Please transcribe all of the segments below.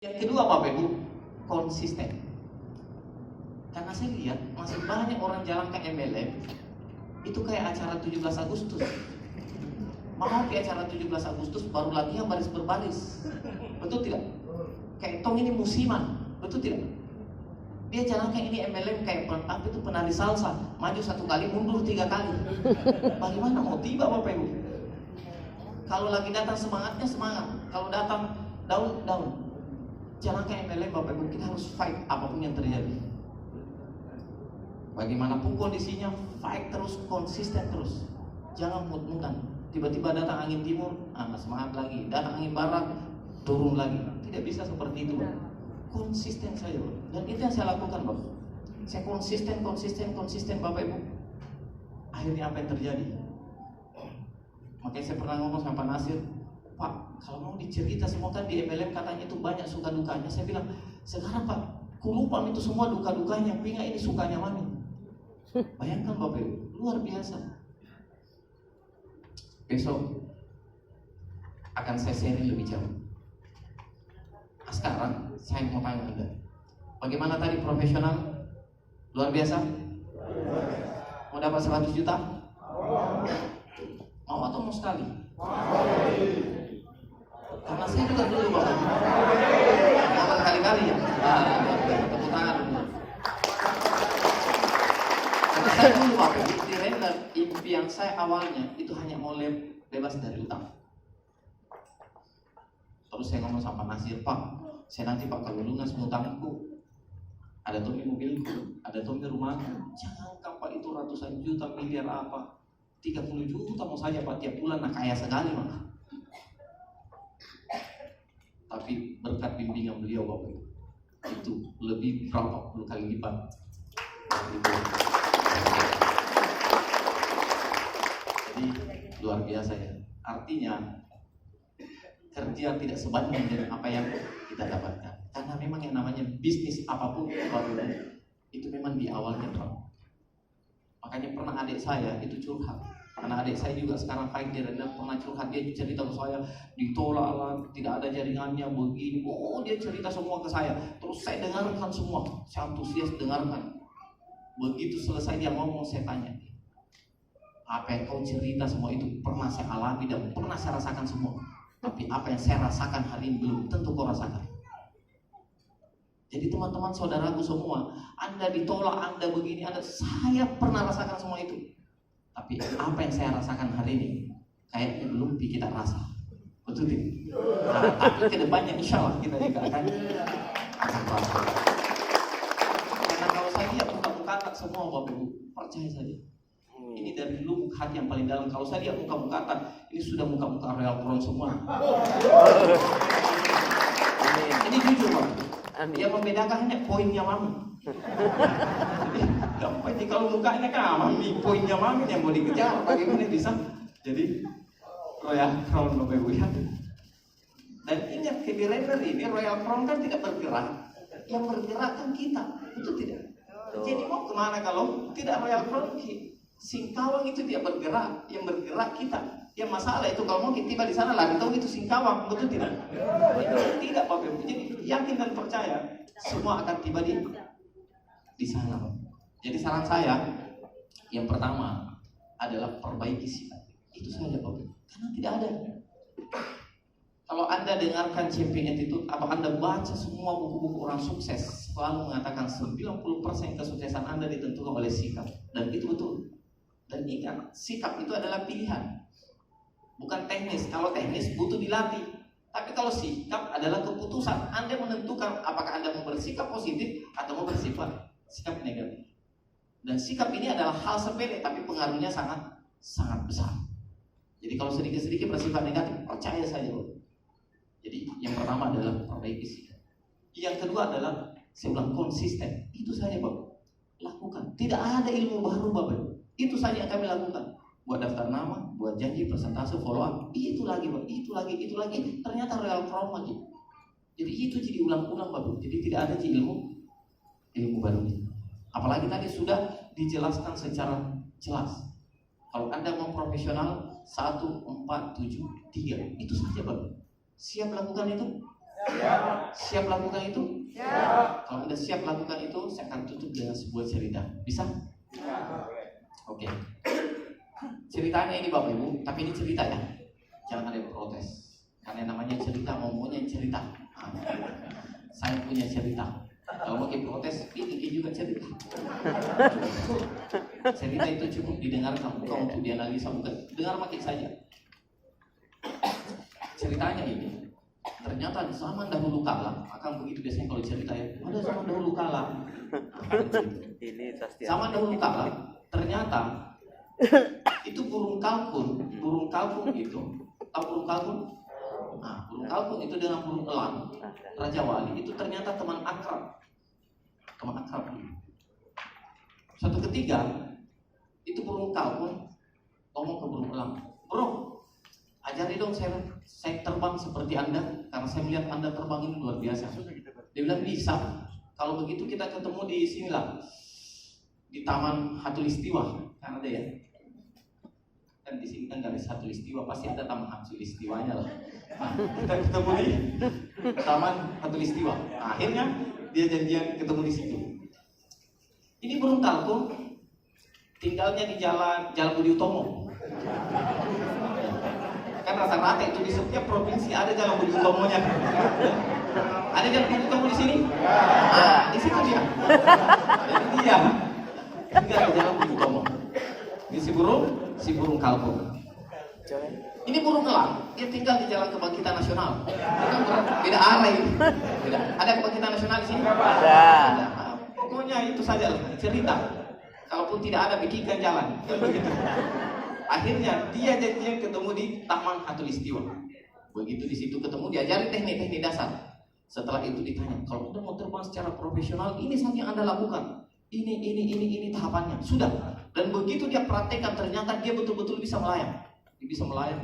Yang kedua Bapak Ibu, konsisten. Karena saya lihat masih banyak orang jalankan MLM itu kayak acara 17 Agustus. Mau di acara 17 Agustus baru lagi yang baris berbaris. Betul tidak? Kayak tong ini musiman. Betul tidak? Dia jalankan ini MLM kayak apa itu penari salsa, maju 1 kali mundur 3 kali. Bagaimana mau tiba Bapak Ibu? Kalau lagi datang semangatnya semangat, kalau datang daun. Jalankan MLM Bapak Ibu, kita harus fight apapun yang terjadi. Bagaimanapun kondisinya, fight terus, konsisten terus. Jangan mut-mutan. Tiba-tiba datang angin timur, semangat lagi. Datang angin barat, turun lagi. Tidak bisa seperti itu, Bapak. Konsisten saja, Bapak. Dan itu yang saya lakukan, Bapak. Saya konsisten Bapak Ibu. Akhirnya apa yang terjadi? Makanya saya pernah ngomong sama Pak Nasir, Pak, kalau mau dicerita semua kan di MLM katanya itu banyak suka dukanya. Saya bilang, sekarang Pak, kulupam itu semua duka dukanya, pinga ini sukanya mami. Bayangkan Bapak Ibu, luar biasa. Besok akan saya sharing lebih jauh. Sekarang saya mau tanya Anda, bagaimana tadi profesional? Luar biasa? Mau dapat 100 juta? Mau atau mau sekali? Karena saya juga dulu Bapak. Mau berkali-kali ya? Tepuk tangan dulu. Karena saya dulu Bapak, di render impian saya awalnya itu hanya mau bebas dari utang. Terus saya ngomong sama Nasir, Pak, saya nanti Pak kalau lunas utangku, ada Tommy mobilku, ada Tommy rumahku, jangan Pak itu ratusan juta, miliar apa, 30 juta mau saja Pak tiap bulan, kaya sekali Pak. Tapi berkat bimbingan beliau Bapak itu lebih berapa puluh kali lipat. Jadi luar biasa ya. Artinya kerja tidak sebanding dengan apa yang kita dapatkan. Karena memang yang namanya bisnis apapun itu memang di awalnya berat. Makanya pernah adik saya itu curhat. Karena adik saya juga sekarang fight di rendah, pernah curhat, dia cerita ke saya, ditolak lah, tidak ada jaringannya, begini. Oh, dia cerita semua ke saya. Terus saya dengarkan semua, saya antusias dengarkan. Begitu selesai dia ngomong, saya tanya, apa yang kau cerita semua itu pernah saya alami dan pernah saya rasakan semua. Tapi apa yang saya rasakan hari ini belum tentu kau rasakan. Jadi teman-teman saudaraku semua, Anda ditolak, Anda begini, saya pernah rasakan semua itu. Tapi apa yang saya rasakan hari ini kayaknya belum kita rasa. Betul tidak? Tapi kedepannya insya Allah kita juga akan rasa. Karena kalau saya lihat muka-muka anak semua Bapak Ibu, percaya saja. Ini dari lubuk hati yang paling dalam. Kalau saya lihat muka-muka anak, ini sudah muka-muka real kron semua. Ini jujur Bapak. Yang membedakan hanya poinnya mami. Jadi kalau mukanya kan mami, poinnya mami yang mau dikejar. Bagaimana bisa? Jadi Royal Crown Bapak Ibu ya. Dan ingat di render ini Royal Crown kan tidak bergerak. Yang bergerak kan kita, itu tidak. Jadi mau kemana kalau tidak Royal Crown? Singkawang itu dia bergerak, yang bergerak kita. Yang masalah itu kalau mau tiba di sana lari tahu itu singkawang, betul tidak? Tidak Bapak Ibu. Jadi yakin dan percaya semua akan tiba di sana. Jadi saran saya yang pertama adalah perbaiki sikap. Itu saja Bapak Ibu. Karena tidak ada. Kalau Anda dengarkan Champion Attitude atau Anda baca semua buku-buku orang sukses, selalu mengatakan 90% kesuksesan Anda ditentukan oleh sikap. Dan itu betul. Dan ingat, sikap itu adalah pilihan. Bukan teknis. Kalau teknis butuh dilatih. Tapi kalau sikap adalah keputusan. Anda menentukan apakah Anda mau bersikap positif atau mau bersifat sikap negatif. Dan sikap ini adalah hal sepele tapi pengaruhnya sangat besar. Jadi kalau sedikit-sedikit bersifat negatif, percaya saja Bapak. Jadi yang pertama adalah perbaiki sikap. Yang kedua adalah saya bilang konsisten. Itu saja Bapak. Lakukan. Tidak ada ilmu baru Bapak. Itu saja yang kami lakukan. Buat daftar nama, buat janji, presentase, follow up. Itu lagi Bapak. Itu lagi. Ternyata Royal Crown lagi. Jadi itu jadi ulang-ulang Bapak. Jadi tidak ada ilmu baru. Apalagi tadi sudah dijelaskan secara jelas. Kalau Anda mau profesional 1, 4, 7, 3, itu saja Bapak. Siap lakukan itu? Siap lakukan itu? Kalau Anda siap lakukan itu, saya akan tutup dengan sebuah cerita. Bisa? Oke. Ceritanya ini Bapak Ibu, tapi ini cerita ya. Jangan ada yang protes. Karena namanya cerita, ngomongnya cerita. Saya punya cerita. Kalau mau protes, ini juga cerita. Cerita itu cukup didengarkan, bukan untuk dianalisa, bukan. Dengar makin saja. Ceritanya ini, ternyata di zaman dahulu kala, akan begitu biasanya kalau cerita ya, ada zaman dahulu kala. Zaman dahulu kala, ternyata itu burung kalkun itu, tahu burung kalkun? Nah, burung kalkun itu dengan burung elang, Raja Wali itu ternyata teman akrab. Suatu ketika itu burung kalkun ngomong ke burung elang, bro, ajari dong saya terbang seperti Anda, karena saya melihat Anda terbang ini luar biasa. Dia bilang bisa. Kalau begitu kita ketemu di sinilah, di Taman Hatulistiwa, kan ada ya? Kan di sini kan nggak ada Hatulistiwa, pasti ada Taman Hatulistiwanya lah. Nah, kita ketemu di Taman Hatulistiwa. Nah, akhirnya dia janjian ketemu di situ. Ini burung kalkun tinggalnya di Jalan Budi Utomo. Kan rata-rata itu di setiap provinsi ada Jalan Budi Utomonya. Ada Jalan Budi Utomo di sini? Di situ dia. Jadi dia tinggal di Jalan Budi Utomo. Di si burung kalkun. Ini burung elang, dia tinggal di Jalan Kebangkitan Nasional. Beda arah ini. Ada Kebangkitan Nasional di sini? Ada. Pokoknya itu saja cerita. Kalaupun tidak ada, bikinkan jalan. Begitu. Akhirnya dia janjian ketemu di Taman Hatulistiwa. Begitu di situ ketemu, diajari teknik-teknik dasar. Setelah itu ditanya, kalau Anda mau terbang secara profesional, ini saja yang Anda lakukan. Ini tahapannya. Sudah. Dan begitu dia praktekkan, ternyata dia betul-betul bisa melayang. Bisa melayang,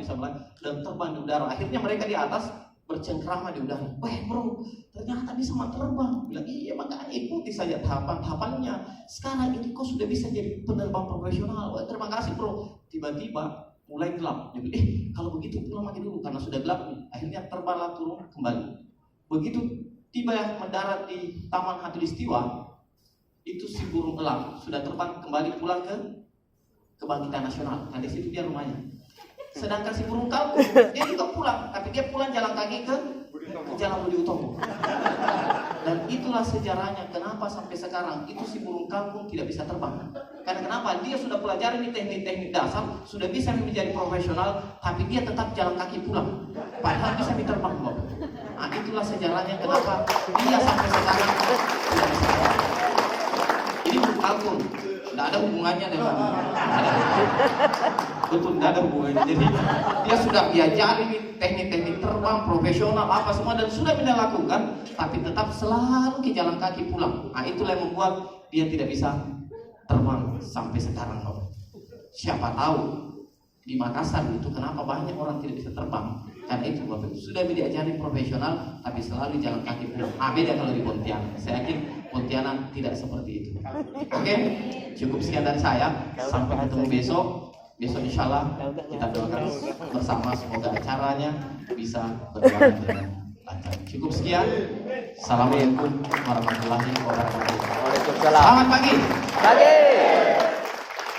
dan terbang di udara. Akhirnya mereka di atas bercengkrama di udara. Wah bro, ternyata bisa terbang. Bilang, iya makanya ikuti saja tahapan-tahapannya. Sekarang ini kau sudah bisa jadi penerbang profesional. Wah, terima kasih bro. Tiba-tiba mulai gelap. Dia bilang, kalau begitu pulang lagi dulu karena sudah gelap nih. Akhirnya terbanglah turun kembali. Begitu tiba mendarat di Taman Hatulistiwa, itu si burung elang sudah terbang kembali pulang ke Kebangkitan Nasional. Nah di situ dia rumahnya. Sedangkan si burung kalkun dia juga pulang, tapi dia pulang jalan kaki ke Jalan Budi Utomo. Dan itulah sejarahnya kenapa sampai sekarang itu si burung kalkun tidak bisa terbang. Karena kenapa? Dia sudah pelajari ini teknik-teknik dasar, sudah bisa menjadi profesional, tapi dia tetap jalan kaki pulang. Padahal bisa diterbang, Bob. Nah, itulah sejarahnya kenapa dia sampai sekarang tidak bisa terbang. Ini burung kalkun, tidak ada hubungannya dengan betul, tidak ada hubungannya. Jadi dia sudah diajari teknik-teknik terbang profesional apa semua dan sudah bisa lakukan, tapi tetap selalu ke jalan kaki pulang. Nah itulah yang membuat dia tidak bisa terbang sampai sekarang. Siapa tahu di Makassar itu kenapa banyak orang tidak bisa terbang, karena itu Bapak sudah diajari profesional tapi selalu jalan kaki pulang. Beda kalau di Pontianak. Saya yakin Pontianak tidak seperti itu. Oke, cukup sekian dari saya. Sampai ketemu besok. Besok insya Allah kita doakan bersama semoga acaranya bisa berjalan dengan lancar. Cukup sekian. Assalamualaikum warahmatullahi wabarakatuh. Waalaikumsalam. Selamat pagi.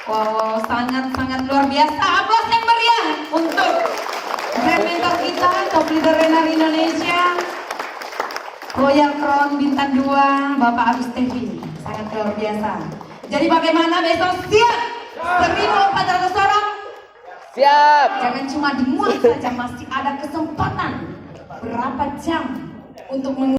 Wow, sangat-sangat luar biasa. Aplaus yang meriah untuk brand mentor kita, top leader Renari Indonesia, Royal Crown Bintang 2, Bapak Agus Tevi. Sangat luar biasa. Jadi bagaimana besok? Siap? 1.400 orang? Siap. Jangan cuma dimuat saja, masih ada kesempatan berapa jam untuk